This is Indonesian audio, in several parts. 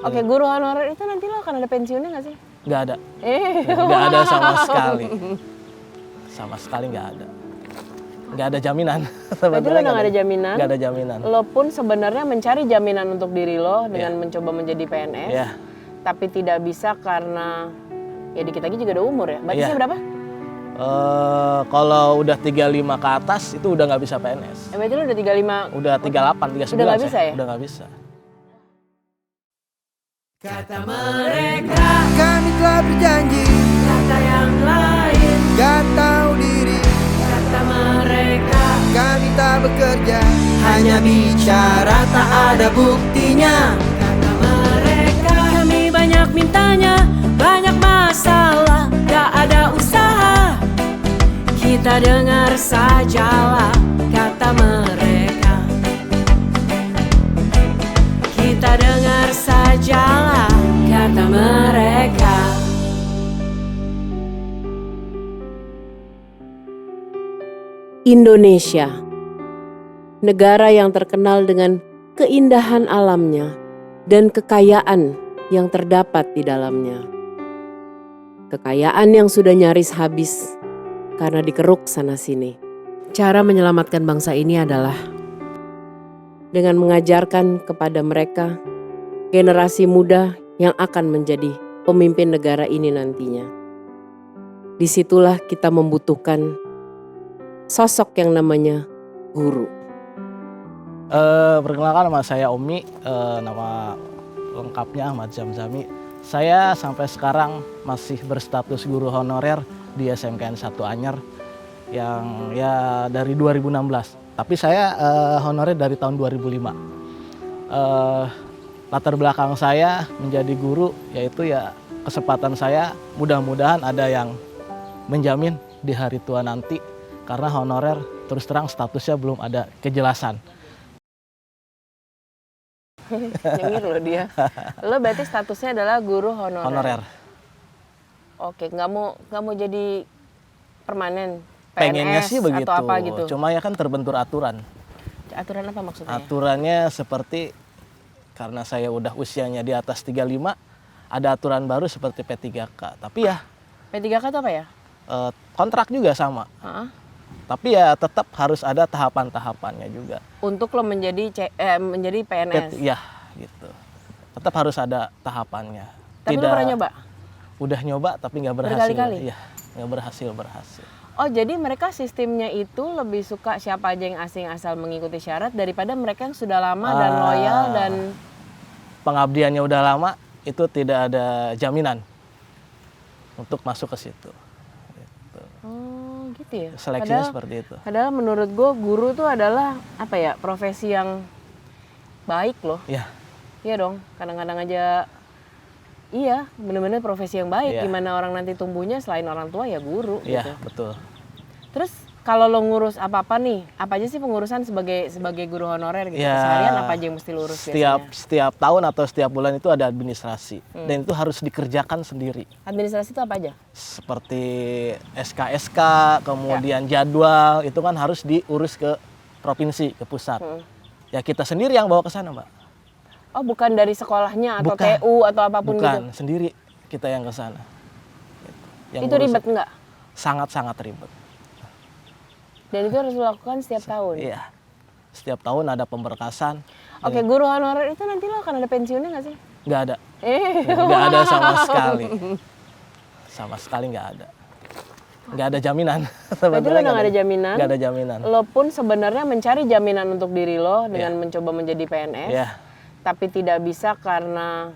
Oke, guru honorer itu nanti lo akan ada pensiunnya nggak sih? Nggak ada. Nggak ada sama sekali. Sama sekali nggak ada. Nggak ada jaminan. Berarti lo nggak ada jaminan? Nggak ada jaminan. Lo pun sebenarnya mencari jaminan untuk diri lo dengan mencoba menjadi PNS. Iya. Tapi tidak bisa karena ya dikit lagi juga udah umur ya. Batasnya berapa? Kalau udah 35 ke atas itu udah nggak bisa PNS. Berarti lo udah 35? Udah 38, 39 udah nggak bisa ya? Udah nggak bisa. Kata mereka, kami telah berjanji. Kata yang lain, gak tahu diri. Kata mereka, kami tak bekerja, hanya bicara tak ada buktinya. Kata mereka, kami banyak mintanya, banyak masalah, gak ada usaha. Kita dengar sajalah kata mereka. Kita dengar sajalah kata mereka. Indonesia, negara yang terkenal dengan keindahan alamnya dan kekayaan yang terdapat di dalamnya. Kekayaan yang sudah nyaris habis karena dikeruk sana-sini. Cara menyelamatkan bangsa ini adalah dengan mengajarkan kepada mereka generasi muda yang akan menjadi pemimpin negara ini nantinya. Disitulah kita membutuhkan sosok yang namanya guru. Perkenalkan, nama saya Omi, nama lengkapnya Ahmad Zamzami. Saya sampai sekarang masih berstatus guru honorer di SMKN 1 Anyer yang ya dari 2016. Tapi saya honorer dari tahun 2005. Latar belakang saya menjadi guru yaitu ya kesempatan saya, mudah-mudahan ada yang menjamin di hari tua nanti, karena honorer terus terang statusnya belum ada kejelasan. Nyengir loh dia. Lo berarti statusnya adalah guru honorer. Honorer. Oke, nggak mau jadi permanen PNS Pengennya sih begitu. atau apa gitu. Cuma ya kan terbentur aturan. Aturan apa maksudnya? Aturannya seperti karena saya udah usianya di atas 35, ada aturan baru seperti P3K. Tapi ya P3K itu apa ya? kontrak juga sama. Tapi ya tetap harus ada tahapan-tahapannya juga. Untuk lo menjadi PNS. Ya, gitu. Tetap harus ada tahapannya. Tapi lo pernah nyoba? Udah nyoba tapi nggak berhasil. Berkali-kali? Iya, nggak berhasil. Oh, jadi mereka sistemnya itu lebih suka siapa aja yang asing asal mengikuti syarat daripada mereka yang sudah lama dan loyal dan pengabdiannya udah lama, itu tidak ada jaminan untuk masuk ke situ. Gitu. Oh, gitu ya. Seleksinya seperti itu. Padahal menurut gue guru tuh adalah apa ya, profesi yang baik loh. Iya. Iya dong. Kadang-kadang aja iya, benar-benar profesi yang baik. Iya. Gimana orang nanti tumbuhnya selain orang tua ya guru. Iya, gitu. betul. Terus kalau lo ngurus apa-apa nih, apa aja sih pengurusan sebagai guru honorer gitu? Ya, Seharian apa aja yang mesti lo urus biasanya? Setiap tahun atau setiap bulan itu ada administrasi. Dan itu harus dikerjakan sendiri. Administrasi itu apa aja? Seperti SK-SK, kemudian jadwal, itu kan harus diurus ke provinsi, ke pusat. Ya kita sendiri yang bawa ke sana, Mbak. Oh, bukan dari sekolahnya atau Bukan. TU atau apapun Bukan, gitu? sendiri kita yang ke sana. Yang Itu ngurus ribet nggak? sangat-sangat ribet. Dan itu harus dilakukan setiap tahun? Iya, setiap tahun ada pemberkasan. Oke, guru honorer itu nanti lo akan ada pensiunnya nggak sih? Nggak ada. Nggak ada sama sekali. Sama sekali nggak ada. Nggak ada jaminan. Berarti lo nggak ada jaminan? Nggak ada jaminan. Lo pun sebenarnya mencari jaminan untuk diri lo dengan mencoba menjadi PNS. Iya. Tapi tidak bisa karena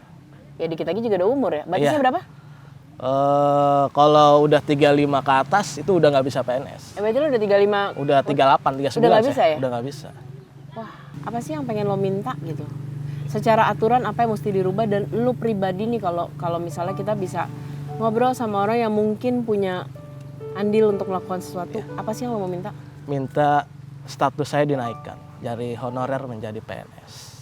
ya dikit lagi juga udah umur ya. Batasnya berapa? Kalau udah 35 ke atas itu udah nggak bisa PNS. Berarti lo udah 35? Udah 38, 39 udah nggak bisa ya? Udah nggak bisa. Wah, apa sih yang pengen lo minta gitu? Secara aturan apa yang mesti dirubah, dan lo pribadi nih kalau misalnya kita bisa ngobrol sama orang yang mungkin punya andil untuk melakukan sesuatu, apa sih yang lo mau minta? Minta status saya dinaikkan dari honorer menjadi PNS.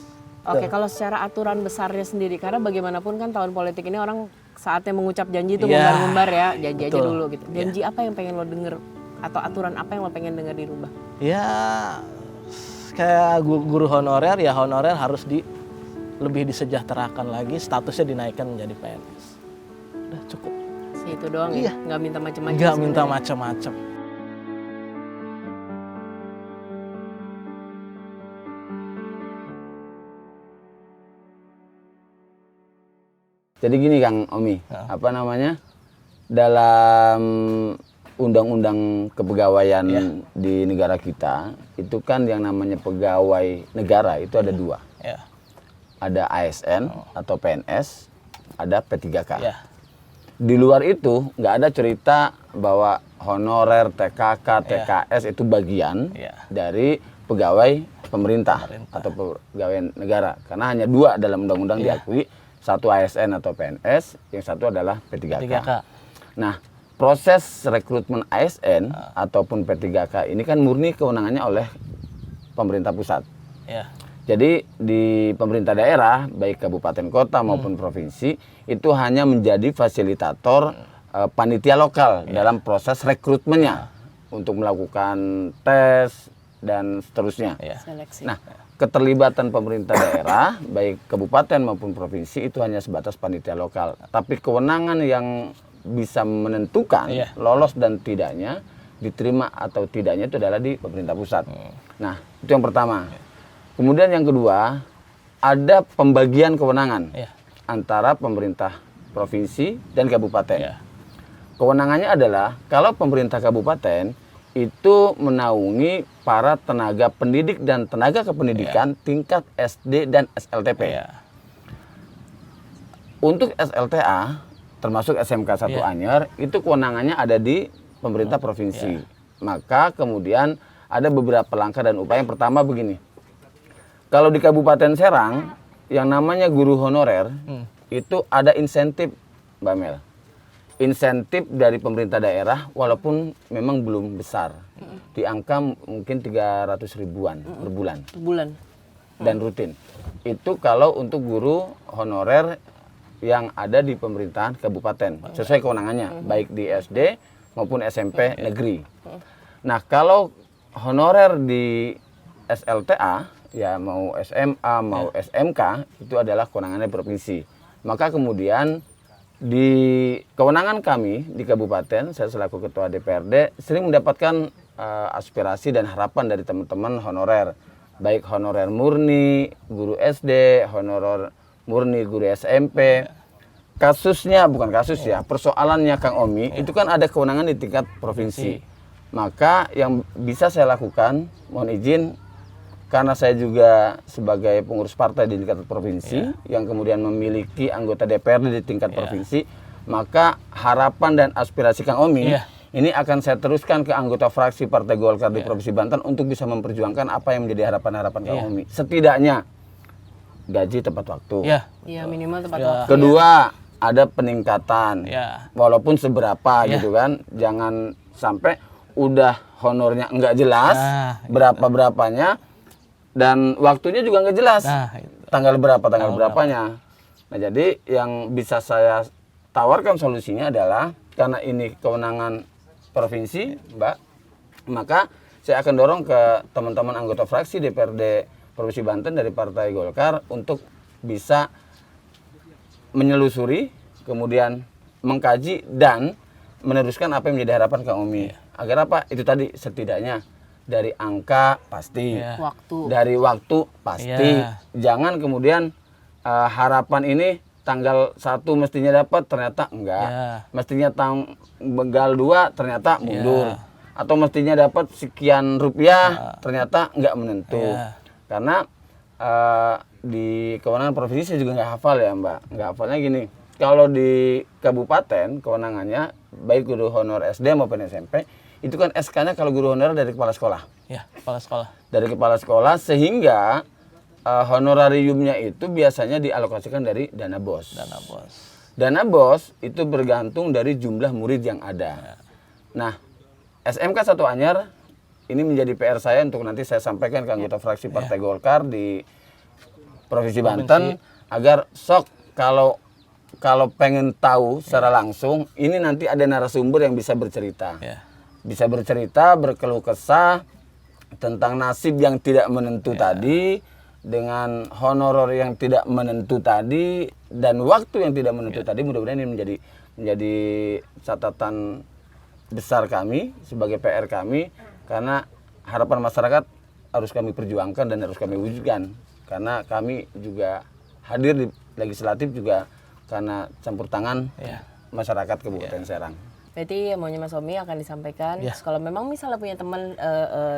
Oke, kalau secara aturan besarnya sendiri, karena bagaimanapun kan tahun politik ini orang saatnya mengucap janji itu ngumbar-ngumbar ya, janji aja dulu gitu. Janji apa yang pengen lo denger, atau aturan apa yang lo pengen denger dirubah? Ya kayak guru honorer, ya honorer harus lebih disejahterakan lagi, statusnya dinaikkan menjadi PNS. Udah cukup. Itu doang Iya. ya, nggak minta macam-macam. Nggak minta sebenarnya. macam-macam. Jadi gini Kang Omi, Ya. apa namanya, dalam undang-undang kepegawaian Ya. di negara kita, itu kan yang namanya pegawai negara itu ada dua. Ya. Ada ASN atau PNS, ada P3K. Ya. Di luar itu nggak ada cerita bahwa honorer, TKK, TKS itu bagian Ya. dari pegawai pemerintah atau pegawai negara. Karena hanya dua dalam undang-undang Ya. diakui, satu ASN atau PNS, yang satu adalah P3K. P3K. Nah, proses rekrutmen ASN ataupun P3K ini kan murni kewenangannya oleh pemerintah pusat. Ya. Jadi di pemerintah daerah, baik kabupaten kota maupun provinsi, itu hanya menjadi fasilitator panitia lokal dalam proses rekrutmennya untuk melakukan tes dan seterusnya. Ya. Seleksi. Nah, keterlibatan pemerintah daerah, baik kabupaten maupun provinsi, itu hanya sebatas panitia lokal. Tapi kewenangan yang bisa menentukan Iya. lolos dan tidaknya, diterima atau tidaknya itu adalah di pemerintah pusat. Nah, itu yang pertama. Kemudian yang kedua, ada pembagian kewenangan Ya. antara pemerintah provinsi dan kabupaten. Ya. Kewenangannya adalah kalau pemerintah kabupaten itu menaungi para tenaga pendidik dan tenaga kependidikan tingkat SD dan SLTP. Ya. Untuk SLTA, termasuk SMK 1 Ya. Anyer, itu kewenangannya ada di pemerintah provinsi. Maka kemudian ada beberapa langkah dan upaya. Yang pertama begini, kalau di Kabupaten Serang, yang namanya guru honorer, itu ada insentif, Mbak Mel. Insentif dari pemerintah daerah, walaupun memang belum besar. Di angka mungkin 300 ribuan per bulan. Bulan. Dan rutin. Itu kalau untuk guru honorer yang ada di pemerintahan kabupaten sesuai kewenangannya, baik di SD maupun SMP negeri. Nah, kalau honorer di SLTA, ya mau SMA mau SMK, itu adalah kewenangannya provinsi. Maka kemudian di kewenangan kami di kabupaten, saya selaku ketua DPRD sering mendapatkan aspirasi dan harapan dari teman-teman honorer, baik honorer murni guru SD, honorer murni guru SMP. Kasusnya bukan kasus ya, persoalannya Kang Omi itu kan ada kewenangan di tingkat provinsi. Maka yang bisa saya lakukan, mohon izin, karena saya juga sebagai pengurus partai di tingkat provinsi yang kemudian memiliki anggota DPRD di tingkat provinsi, maka harapan dan aspirasi Kang Omi ini akan saya teruskan ke anggota fraksi Partai Golkar di Provinsi Banten untuk bisa memperjuangkan apa yang menjadi harapan-harapan Kang Omi. Setidaknya gaji tepat waktu. Iya, minimal tepat waktu. Kedua, ada peningkatan. Ya. Walaupun seberapa gitu kan. Jangan sampai udah honornya enggak jelas, berapa-berapanya, dan waktunya juga enggak jelas. Tanggal berapanya. Nah, jadi yang bisa saya tawarkan solusinya adalah, karena ini kewenangan provinsi, Mbak, maka saya akan dorong ke teman-teman anggota fraksi DPRD Provinsi Banten dari Partai Golkar untuk bisa menyelusuri, kemudian mengkaji dan meneruskan apa yang menjadi harapan Kang Omi. Agar apa? Itu tadi, setidaknya dari angka pasti, dari waktu pasti. Jangan kemudian harapan ini tanggal 1 mestinya dapat, ternyata enggak. Mestinya tanggal 2 ternyata mundur. Atau mestinya dapat sekian rupiah, ternyata enggak menentu. Karena di kewenangan provinsi saya juga nggak hafal ya Mbak. Nggak hafalnya gini, kalau di kabupaten kewenangannya baik guru honor SD maupun SMP, itu kan SK-nya kalau guru honor dari kepala sekolah. Ya, kepala sekolah. Dari kepala sekolah, sehingga honorariumnya itu biasanya dialokasikan dari dana BOS. Dana BOS. Dana BOS itu bergantung dari jumlah murid yang ada. Nah, SMK 1 Anyer ini menjadi PR saya untuk nanti saya sampaikan ke anggota fraksi Partai Golkar di Provinsi Banten, agar sok kalau pengen tahu secara langsung, ini nanti ada narasumber yang bisa bercerita. Bisa bercerita, berkeluh kesah tentang nasib yang tidak menentu tadi, dengan honorer yang tidak menentu tadi dan waktu yang tidak menentu tadi, mudah-mudahan ini menjadi catatan besar kami sebagai PR kami, karena harapan masyarakat harus kami perjuangkan dan harus kami wujudkan, karena kami juga hadir di legislatif juga karena campur tangan masyarakat Kabupaten Serang. Berarti maunya Mas Omi akan disampaikan. Kalau memang misalnya punya teman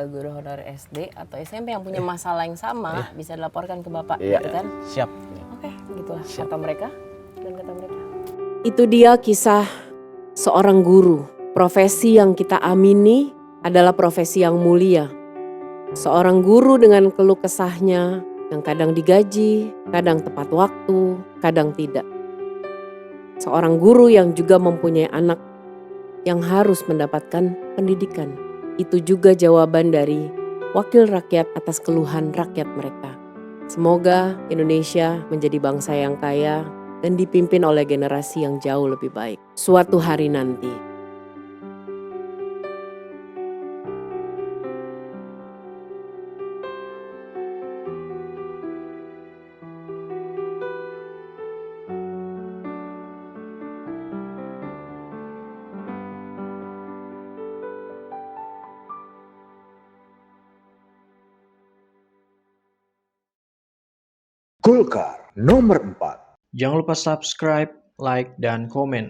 guru honorer SD atau SMP yang punya masalah yang sama, bisa dilaporkan ke Bapak, gitu kan? Siap. Oke, begitulah kata mereka dan kata mereka. Itu dia kisah seorang guru. Profesi yang kita amini adalah profesi yang mulia. Seorang guru dengan keluh kesahnya yang kadang digaji, kadang tepat waktu, kadang tidak. Seorang guru yang juga mempunyai anak yang harus mendapatkan pendidikan. Itu juga jawaban dari wakil rakyat atas keluhan rakyat mereka. Semoga Indonesia menjadi bangsa yang kaya dan dipimpin oleh generasi yang jauh lebih baik suatu hari nanti. Golkar nomor 4. Jangan lupa subscribe, like, dan komen.